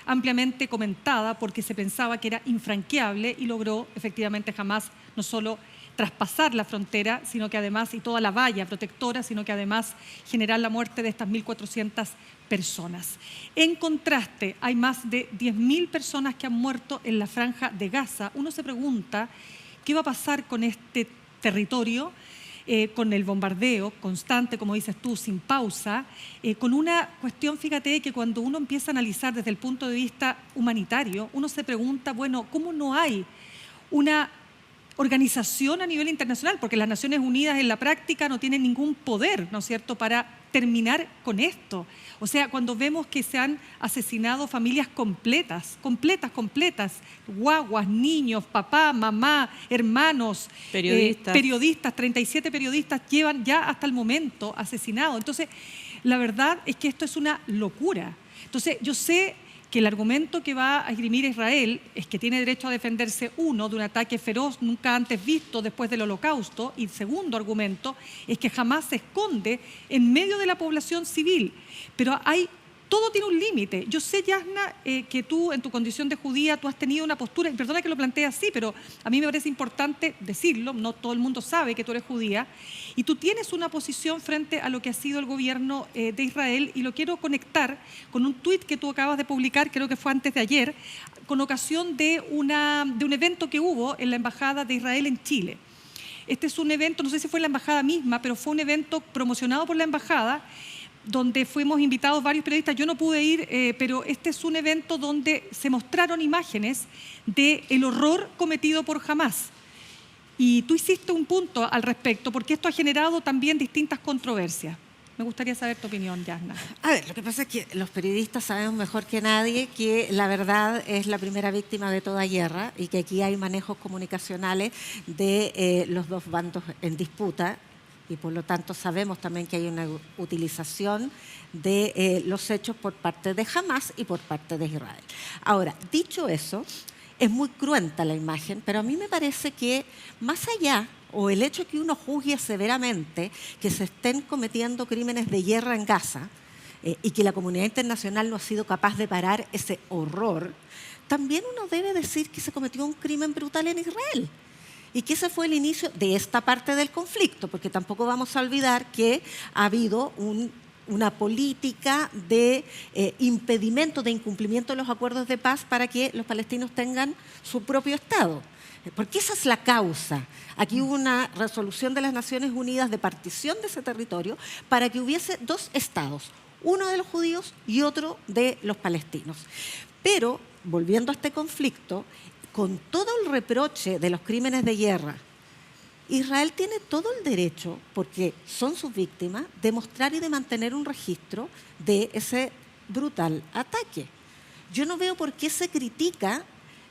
ampliamente comentada porque se pensaba que era infranqueable y logró efectivamente Hamás no solo traspasar la frontera, sino que además, y toda la valla protectora, sino que además generar la muerte de estas 1.400 personas. En contraste, hay más de 10.000 personas que han muerto en la franja de Gaza. Uno se pregunta, ¿qué va a pasar con este territorio? Con el bombardeo constante, como dices tú, sin pausa, con una cuestión, fíjate, que cuando uno empieza a analizar desde el punto de vista humanitario, uno se pregunta, bueno, ¿cómo no hay una organización a nivel internacional? Porque las Naciones Unidas en la práctica no tienen ningún poder, ¿no es cierto?, para terminar con esto. O sea, cuando vemos que se han asesinado familias completas, guaguas, niños, papá, mamá, hermanos, periodistas, 37 periodistas llevan ya hasta el momento asesinados. Entonces, la verdad es que esto es una locura. Entonces, yo sé que el argumento que va a esgrimir Israel es que tiene derecho a defenderse, uno, de un ataque feroz nunca antes visto después del Holocausto, y el segundo argumento es que Hamás se esconde en medio de la población civil. Pero todo tiene un límite. Yo sé, Yasna, que tú, en tu condición de judía, tú has tenido una postura, y perdona que lo plantee así, pero a mí me parece importante decirlo, no todo el mundo sabe que tú eres judía, y tú tienes una posición frente a lo que ha sido el gobierno de Israel, y lo quiero conectar con un tuit que tú acabas de publicar, creo que fue antes de ayer, con ocasión de un evento que hubo en la Embajada de Israel en Chile. Este es un evento, no sé si fue en la Embajada misma, pero fue un evento promocionado por la Embajada, donde fuimos invitados varios periodistas. Yo no pude ir, pero este es un evento donde se mostraron imágenes del horror cometido por Hamás. Y tú hiciste un punto al respecto, porque esto ha generado también distintas controversias. Me gustaría saber tu opinión, Yasna. A ver, lo que pasa es que los periodistas sabemos mejor que nadie que la verdad es la primera víctima de toda guerra y que aquí hay manejos comunicacionales de los dos bandos en disputa. Y por lo tanto sabemos también que hay una utilización de los hechos por parte de Hamás y por parte de Israel. Ahora, dicho eso, es muy cruenta la imagen, pero a mí me parece que más allá, o el hecho de que uno juzgue severamente que se estén cometiendo crímenes de guerra en Gaza y que la comunidad internacional no ha sido capaz de parar ese horror, también uno debe decir que se cometió un crimen brutal en Israel. Y que ese fue el inicio de esta parte del conflicto, porque tampoco vamos a olvidar que ha habido una política de impedimento, de incumplimiento de los acuerdos de paz para que los palestinos tengan su propio Estado. Porque esa es la causa. Aquí hubo una resolución de las Naciones Unidas de partición de ese territorio para que hubiese dos estados, uno de los judíos y otro de los palestinos. Pero, volviendo a este conflicto, con todo el reproche de los crímenes de guerra, Israel tiene todo el derecho, porque son sus víctimas, de mostrar y de mantener un registro de ese brutal ataque. Yo no veo por qué se critica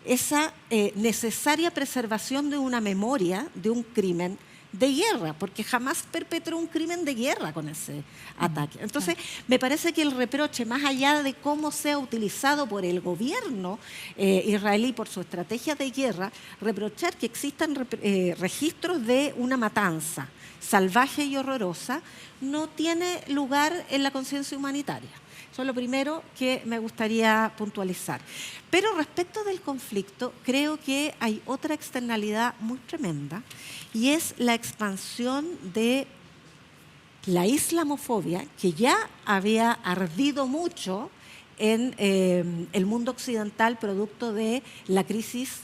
esa necesaria preservación de una memoria de un crimen de guerra, porque jamás perpetró un crimen de guerra con ese ataque. Entonces, me parece que el reproche, más allá de cómo sea utilizado por el gobierno israelí por su estrategia de guerra, reprochar que existan registros de una matanza salvaje y horrorosa no tiene lugar en la conciencia humanitaria. Eso es lo primero que me gustaría puntualizar. Pero respecto del conflicto, creo que hay otra externalidad muy tremenda y es la expansión de la islamofobia, que ya había ardido mucho en el mundo occidental producto de la crisis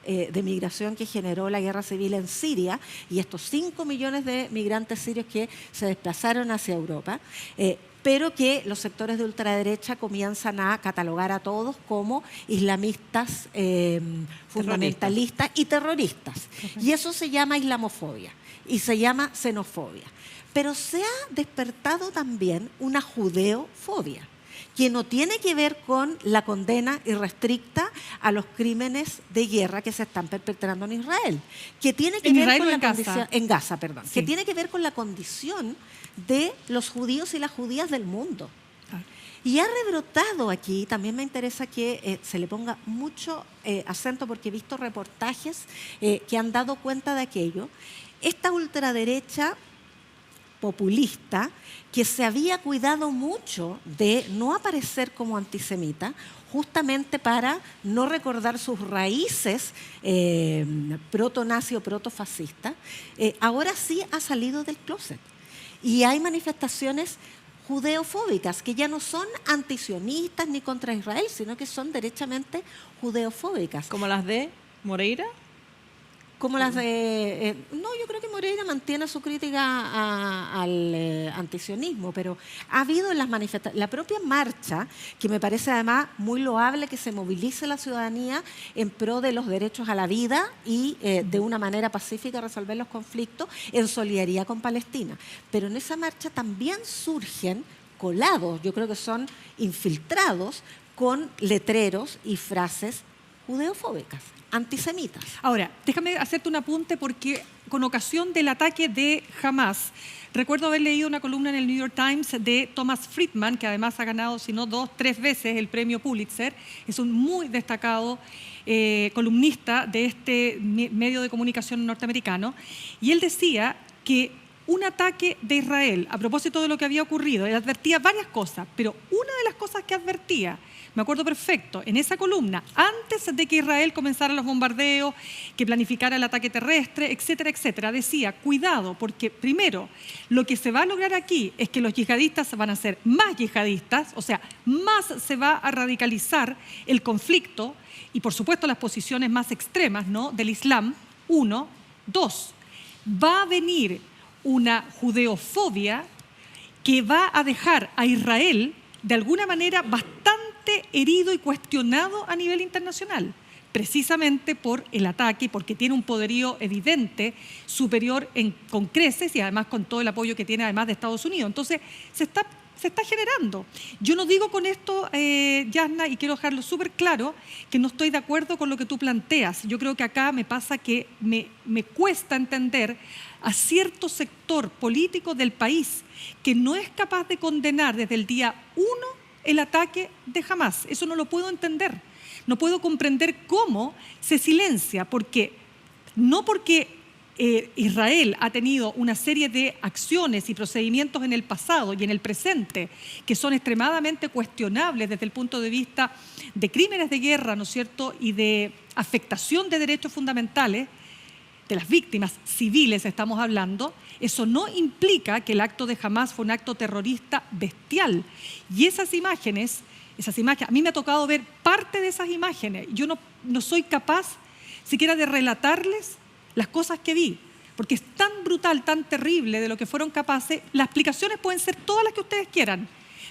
de migración que generó la guerra civil en Siria y estos 5 millones de migrantes sirios que se desplazaron hacia Europa, pero que los sectores de ultraderecha comienzan a catalogar a todos como islamistas fundamentalistas y terroristas. Y eso se llama islamofobia y se llama xenofobia. Pero se ha despertado también una judeofobia, que no tiene que ver con la condena irrestricta a los crímenes de guerra que se están perpetrando en Israel, que tiene que ver con la condición en Gaza, perdón, sí, que tiene que ver con la condición de los judíos y las judías del mundo. Y ha rebrotado aquí, también me interesa que se le ponga mucho acento porque he visto reportajes que han dado cuenta de aquello, esta ultraderecha populista que se había cuidado mucho de no aparecer como antisemita, justamente para no recordar sus raíces proto-nazi o proto-fascista, ahora sí ha salido del closet. Y hay manifestaciones judeofóbicas que ya no son antisionistas ni contra Israel, sino que son derechamente judeofóbicas. ¿Como las de Moreira? Como las de... no, yo creo que Moreira mantiene su crítica al antisionismo, pero ha habido en las manifestaciones, la propia marcha, que me parece además muy loable que se movilice la ciudadanía en pro de los derechos a la vida y de una manera pacífica resolver los conflictos en solidaridad con Palestina. Pero en esa marcha también surgen colados, yo creo que son infiltrados con letreros y frases judeofóbicas, antisemitas. Ahora, déjame hacerte un apunte porque con ocasión del ataque de Hamas, recuerdo haber leído una columna en el New York Times de Thomas Friedman, que además ha ganado, si no 2, 3 veces el premio Pulitzer. Es un muy destacado columnista de este medio de comunicación norteamericano. Y él decía que un ataque de Israel, a propósito de lo que había ocurrido, él advertía varias cosas, pero una de las cosas que advertía, me acuerdo perfecto, en esa columna, antes de que Israel comenzara los bombardeos, que planificara el ataque terrestre, etcétera, etcétera, decía, cuidado, porque primero, lo que se va a lograr aquí es que los yihadistas van a ser más yihadistas, o sea, más se va a radicalizar el conflicto y, por supuesto, las posiciones más extremas, ¿no?, del Islam, 1. 2, va a venir una judeofobia que va a dejar a Israel de alguna manera bastante herido y cuestionado a nivel internacional, precisamente por el ataque, porque tiene un poderío evidente superior con creces y además con todo el apoyo que tiene además de Estados Unidos. Entonces se está generando. Yo no digo con esto, Yasna, y quiero dejarlo súper claro, que no estoy de acuerdo con lo que tú planteas. Yo creo que acá me pasa que me cuesta entender a cierto sector político del país que no es capaz de condenar desde el día 1 el ataque de Hamas. Eso no lo puedo entender. No puedo comprender cómo se silencia, no porque Israel ha tenido una serie de acciones y procedimientos en el pasado y en el presente que son extremadamente cuestionables desde el punto de vista de crímenes de guerra, ¿no es cierto?, y de afectación de derechos fundamentales de las víctimas civiles estamos hablando, eso no implica que el acto de Hamas fue un acto terrorista bestial. Y esas imágenes, a mí me ha tocado ver parte de esas imágenes. Yo no soy capaz siquiera de relatarles las cosas que vi, porque es tan brutal, tan terrible de lo que fueron capaces. Las explicaciones pueden ser todas las que ustedes quieran,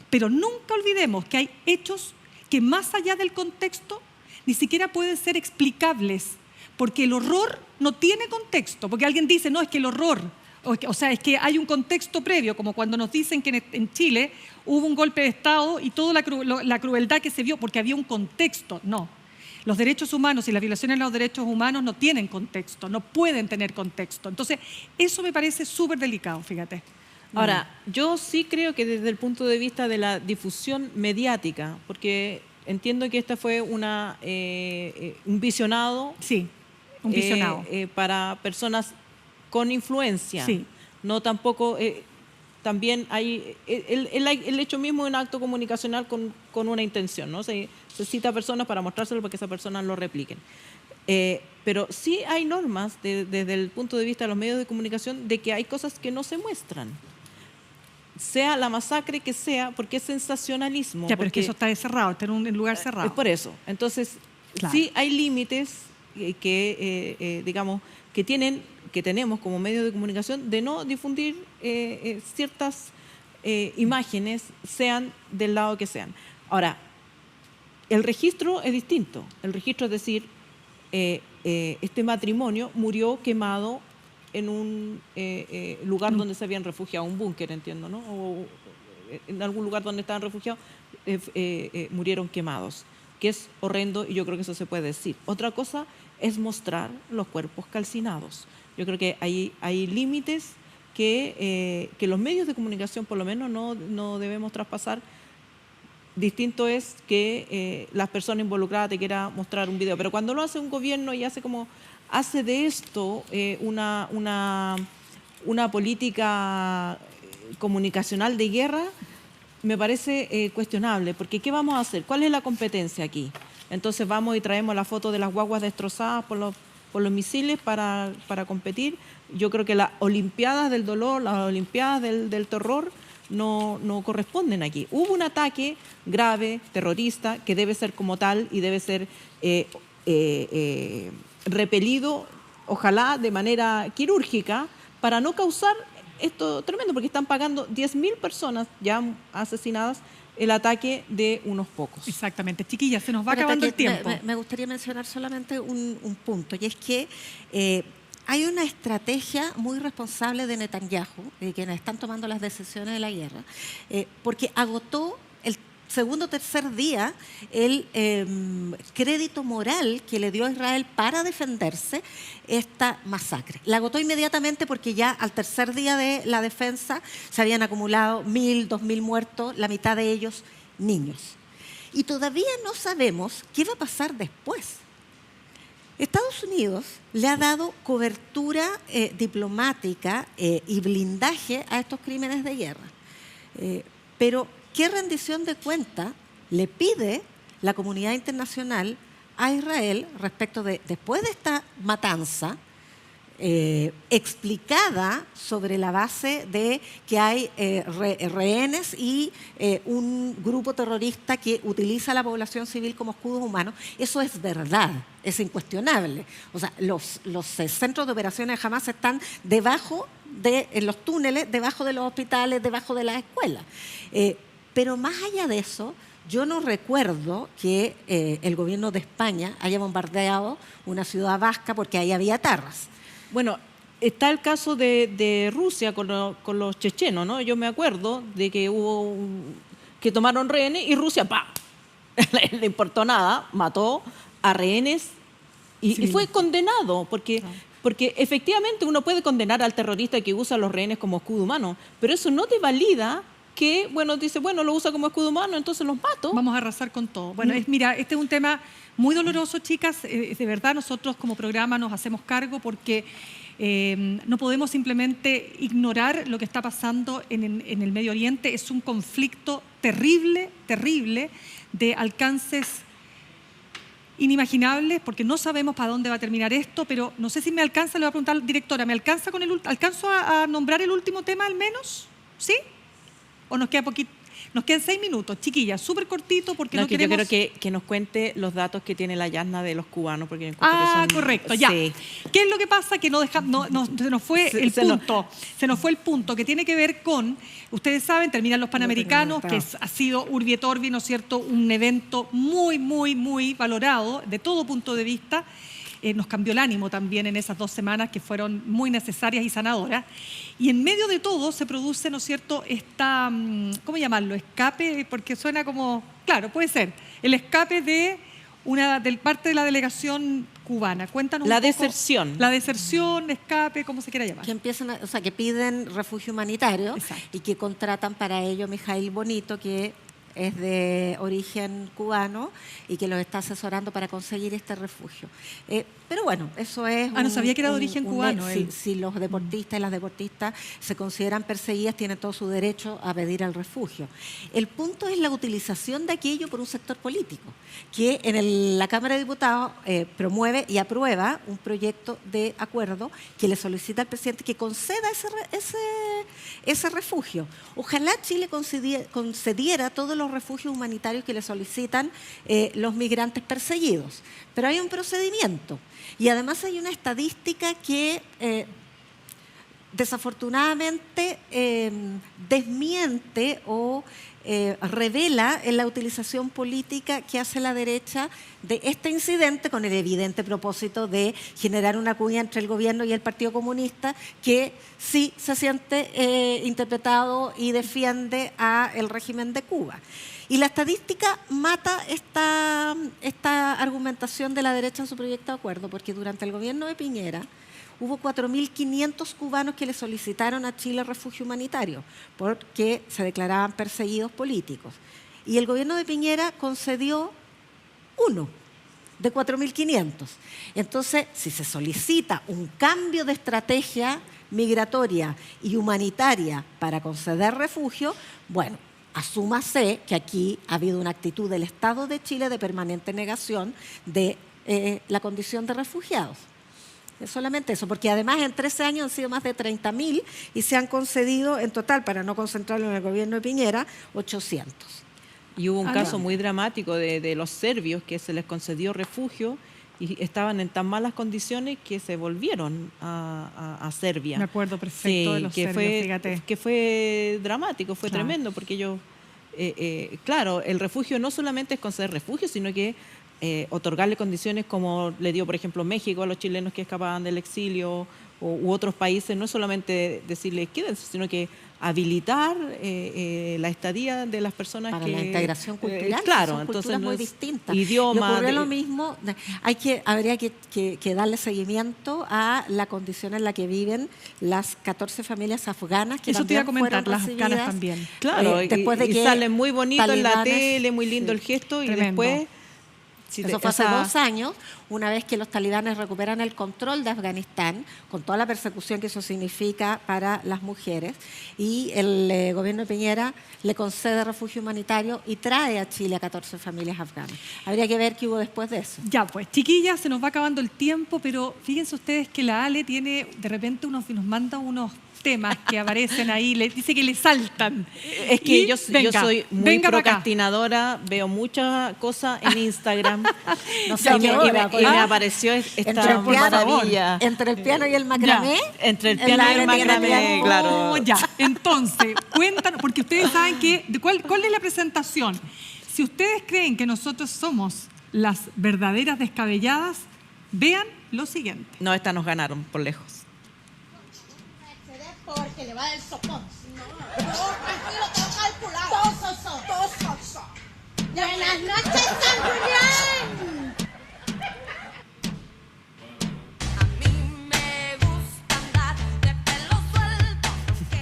pero nunca olvidemos que hay hechos que más allá del contexto ni siquiera pueden ser explicables, porque el horror no tiene contexto, porque alguien dice, no, es que el horror, o sea, es que hay un contexto previo, como cuando nos dicen que en Chile hubo un golpe de Estado y toda la crueldad que se vio, porque había un contexto. No, los derechos humanos y las violaciones de los derechos humanos no tienen contexto, no pueden tener contexto. Entonces, eso me parece súper delicado, fíjate. Ahora, yo sí creo que desde el punto de vista de la difusión mediática, porque entiendo que esta fue un visionado. Sí. Un visionado. Para personas con influencia. Sí. No tampoco, también hay, el hecho mismo de un acto comunicacional con una intención, ¿no? Se cita a personas para mostrárselo para que esas personas lo repliquen. Pero sí hay normas desde el punto de vista de los medios de comunicación de que hay cosas que no se muestran. Sea la masacre que sea, porque es sensacionalismo. Ya, pero es que eso está cerrado, está en un lugar cerrado. Es por eso. Entonces, claro, sí hay límites digamos, que tenemos como medios de comunicación de no difundir ciertas imágenes, sean del lado que sean. Ahora, el registro es distinto. El registro es decir, este matrimonio murió quemado en un lugar donde se habían refugiado, un búnker, entiendo, ¿no? O en algún lugar donde estaban refugiados, murieron quemados, que es horrendo y yo creo que eso se puede decir. Otra cosa es mostrar los cuerpos calcinados. Yo creo que hay límites que los medios de comunicación por lo menos no debemos traspasar. Distinto es que las personas involucradas te quieran mostrar un video, pero cuando lo hace un gobierno y hace de esto una política comunicacional de guerra, me parece cuestionable, porque ¿qué vamos a hacer? ¿Cuál es la competencia aquí? Entonces vamos y traemos la foto de las guaguas destrozadas por los misiles para competir. Yo creo que las Olimpiadas del dolor, las Olimpiadas del terror no corresponden aquí. Hubo un ataque grave, terrorista, que debe ser como tal y debe ser repelido ojalá de manera quirúrgica, para no causar esto tremendo, porque están pagando 10.000 personas ya asesinadas el ataque de unos pocos. Exactamente. Chiquillas, se nos va Bueno, acabando el aquí tiempo. me gustaría mencionar solamente un punto, y es que hay una estrategia muy responsable de Netanyahu, de quienes están tomando las decisiones de la guerra, porque agotó el segundo o tercer día el crédito moral que le dio a Israel para defenderse esta masacre. La agotó inmediatamente porque ya al tercer día de la defensa se habían acumulado 1.000, 2.000 muertos, la mitad de ellos niños. Y todavía no sabemos qué va a pasar después. Estados Unidos le ha dado cobertura diplomática y blindaje a estos crímenes de guerra. Pero, ¿qué rendición de cuentas le pide la comunidad internacional a Israel respecto de, después de esta matanza, explicada sobre la base de que hay rehenes y un grupo terrorista que utiliza a la población civil como escudos humanos? Eso es verdad, es incuestionable. O sea, los centros de operaciones Hamas están debajo en los túneles, debajo de los hospitales, debajo de las escuelas. Pero más allá de eso, yo no recuerdo que el gobierno de España haya bombardeado una ciudad vasca porque ahí había tarras. Bueno, está el caso de Rusia con los chechenos, ¿no? Yo me acuerdo de que que tomaron rehenes y Rusia, ¡pam!, le importó nada, mató a rehenes y fue condenado, porque efectivamente uno puede condenar al terrorista que usa a los rehenes como escudo humano, pero eso no te valida que, dice, lo usa como escudo humano, entonces los mato. Vamos a arrasar con todo. Bueno, mira, este es un tema muy doloroso, chicas. De verdad, nosotros como programa nos hacemos cargo porque no podemos simplemente ignorar lo que está pasando en el Medio Oriente. Es un conflicto terrible, terrible, de alcances inimaginables, porque no sabemos para dónde va a terminar esto, pero no sé si me alcanza, le voy a preguntar, directora, ¿me alcanza alcanzo a nombrar el último tema al menos? ¿Sí? ¿O nos queda poquito? Nos quedan 6 minutos, chiquillas, súper cortito porque no queremos... Yo quiero que nos cuente los datos que tiene la Yasna de los cubanos. Porque correcto, ya. Sí. ¿Qué es lo que pasa? Que se nos fue el punto. Se nos fue el punto que tiene que ver con, ustedes saben, terminan los Panamericanos, que ha sido Urbi et Orbi, ¿no es cierto?, un evento muy, muy, muy valorado de todo punto de vista. Nos cambió el ánimo también en esas 2 semanas que fueron muy necesarias y sanadoras. Y en medio de todo se produce, ¿no es cierto?, esta, ¿cómo llamarlo? Escape, porque suena como, claro, puede ser, el escape de parte de la delegación cubana. Cuéntanos la un poco. deserción. La deserción, escape, como se quiera llamar. Que piden refugio humanitario. Exacto. Y que contratan para ello a Mijail Bonito, que es de origen cubano y que los está asesorando para conseguir este refugio. Pero bueno, eso es... no sabía que era de origen cubano. Si los deportistas y las deportistas se consideran perseguidas, tienen todo su derecho a pedir el refugio. El punto es la utilización de aquello por un sector político, que en la Cámara de Diputados promueve y aprueba un proyecto de acuerdo que le solicita al presidente que conceda ese refugio. Ojalá Chile concediera todos los refugios humanitarios que le solicitan los migrantes perseguidos. Pero hay un procedimiento y además hay una estadística que desafortunadamente desmiente o revela en la utilización política que hace la derecha de este incidente con el evidente propósito de generar una cuña entre el gobierno y el Partido Comunista, que sí se siente interpretado y defiende al régimen de Cuba. Y la estadística mata esta argumentación de la derecha en su proyecto de acuerdo, porque durante el gobierno de Piñera hubo 4.500 cubanos que le solicitaron a Chile refugio humanitario porque se declaraban perseguidos políticos. Y el gobierno de Piñera concedió 1 de 4.500. Entonces, si se solicita un cambio de estrategia migratoria y humanitaria para conceder refugio, bueno, asúmase que aquí ha habido una actitud del Estado de Chile de permanente negación de la condición de refugiados. Es solamente eso, porque además en 13 años han sido más de 30.000 y se han concedido en total, para no concentrarlo en el gobierno de Piñera, 800. Y hubo un caso muy dramático de los serbios que se les concedió refugio y estaban en tan malas condiciones que se volvieron a Serbia. Me acuerdo perfecto de los serbios, fíjate. Que fue dramático, fue tremendo, porque ellos, claro, el refugio no solamente es conceder refugio, sino que otorgarle condiciones como le dio, por ejemplo, México a los chilenos que escapaban del exilio u otros países, no solamente decirles quédense, sino que habilitar la estadía de las personas para que... la integración cultural, claro, son entonces culturas no muy es distintas. idioma... Y ocurrió lo mismo, habría que darle seguimiento a la condición en la que viven las 14 familias afganas que eso te iba a también comentar, fueron las afganas recibidas, también. Claro, después de y que sale muy bonito en la talibanes, tele, muy lindo el gesto, tremendo. y después... Eso fue hace 2 años, una vez que los talibanes recuperan el control de Afganistán, con toda la persecución que eso significa para las mujeres, y el gobierno de Piñera le concede refugio humanitario y trae a Chile a 14 familias afganas. Habría que ver qué hubo después de eso. Ya, pues, chiquillas, se nos va acabando el tiempo, pero fíjense ustedes que la Ale tiene, de repente nos manda unos temas que aparecen ahí, dice que le saltan. Es que Y yo soy muy venga para acá. procrastinadora, veo muchas cosas en Instagram. No sé y qué hora, me apareció esta maravilla. Entre el piano y el macramé. Entre el piano y el macramé, claro. Ya, entonces, cuéntanos, porque ustedes saben que, ¿cuál es la presentación? Si ustedes creen que nosotros somos las verdaderas descabelladas, vean lo siguiente. No, esta nos ganaron por lejos. Porque le va del sopón. No, tranquilo, todo calculado. Todos son. Buenas noches, San Julián. A mí me gusta andar de pelo suelto. Se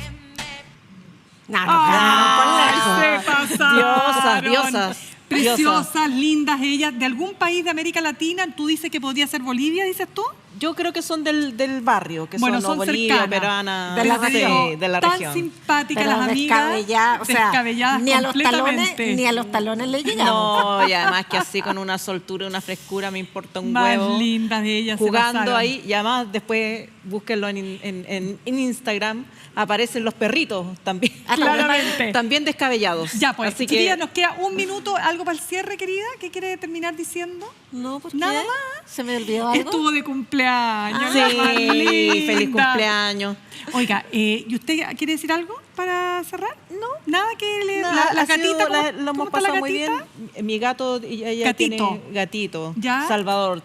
pasaron. Diosas. Preciosas, lindas ellas. ¿De algún país de América Latina? ¿Tú dices que podría ser Bolivia, dices tú? Yo creo que son del barrio, que bueno, son cercanas, Bolivia, Peruana, de la región. de la tan región. simpáticas Pero las amigas, descabelladas ni a los completamente. talones le llegamos. No, y además que así con una soltura, una frescura, me importa un más huevo. lindas de ellas. Jugando ahí, y además después búsquenlo en Instagram, aparecen los perritos también. Claramente. También descabellados. Ya, pues, así chiquillas, que nos queda un minuto, algo para el cierre, querida. ¿Qué quiere terminar diciendo? No, pues nada ¿qué? más. ¿Se me olvidó algo? Estuvo de cumpleaños. sí, la más linda. feliz cumpleaños. Oiga, ¿y usted quiere decir algo para cerrar? No. Nada que le... Nada, la ha sido- gatita, lo ¿cómo hemos está la pasado muy bien. gatita? Mi gato, ella Gatito. tiene gatito. ¿Ya? Salvador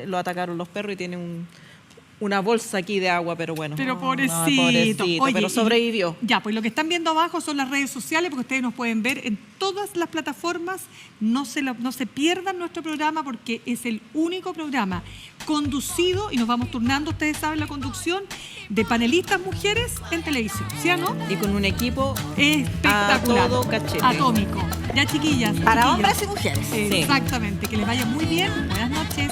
lo atacaron los perros y tiene una bolsa aquí de agua, pero bueno. Pero no, pobrecito. Oye, pero sobrevivió. Ya, pues lo que están viendo abajo son las redes sociales, porque ustedes nos pueden ver en todas las plataformas. No se pierdan nuestro programa, porque es el único programa conducido, y nos vamos turnando, ustedes saben, la conducción de panelistas mujeres en televisión, ¿sí o no? Y con un equipo espectacular, a todo cachete. atómico. Ya, chiquillas. Para chiquillas. hombres y mujeres. Exactamente, que les vaya muy bien. Buenas noches.